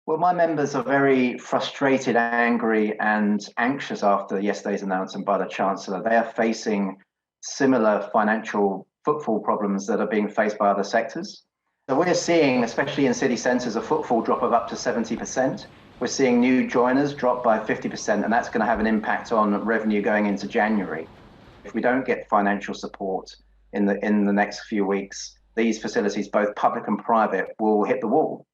Well, my members are very frustrated, angry, and anxious after yesterday's announcement by the Chancellor. They are facing similar financial footfall problems that are being faced by other sectors. So we're seeing, especially in city centres, a footfall drop of up to 70%. We're seeing new joiners drop by 50%, and that's going to have an impact on revenue going into January. If we don't get financial support in the next few weeks, these facilities, both public and private, will hit the wall.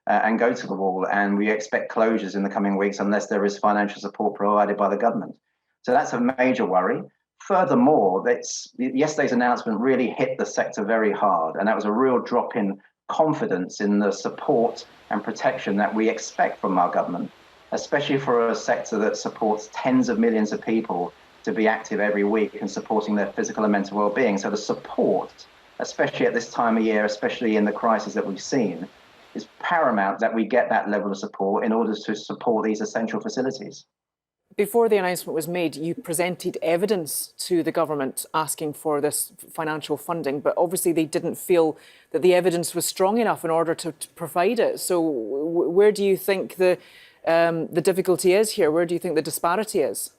And go to the wall, and we expect closures in the coming weeks unless there is financial support provided by the government. So that's a major worry. Furthermore, yesterday's announcement really hit the sector very hard, and that was a real drop in confidence in the support and protection that we expect from our government, especially for a sector that supports tens of millions of people to be active every week and supporting their physical and mental well-being. So the support, especially at this time of year, especially in the crisis that we've seen, is paramount that we get that level of support in order to support these essential facilities. Before the announcement was made, you presented evidence to the government asking for this financial funding, but obviously they didn't feel that the evidence was strong enough in order to provide it. So where do you think the difficulty is here? Where do you think the disparity is?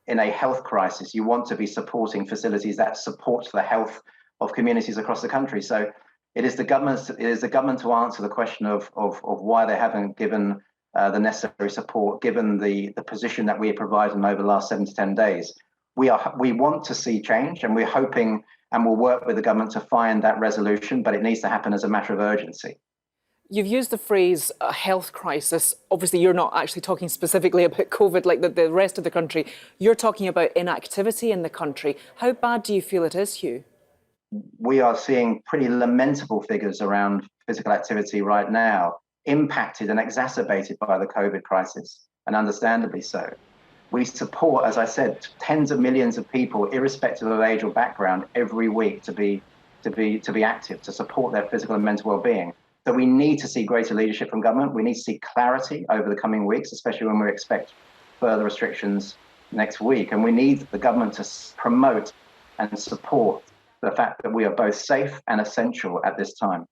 In a health crisis, you want to be supporting facilities that support the health of communities across the country. So it is the government to answer the question of why they haven't given the necessary support, given the position that we have provided them over the last 7 to 10 days. We want to see change, and we're hoping and we'll work with the government to find that resolution, but it needs to happen as a matter of urgency. You've used the phrase a health crisis. Obviously, you're not actually talking specifically about COVID like the rest of the country. You're talking about inactivity in the country. How bad do you feel it is, Huw? We are seeing pretty lamentable figures around physical activity right now, impacted and exacerbated by the COVID crisis, and understandably so. We support, as I said, tens of millions of people, irrespective of age or background, every week to be active, to support their physical and mental well-being. So we need to see greater leadership from government. We need to see clarity over the coming weeks, especially when we expect further restrictions next week. And we need the government to promote and support the fact that we are both safe and essential at this time.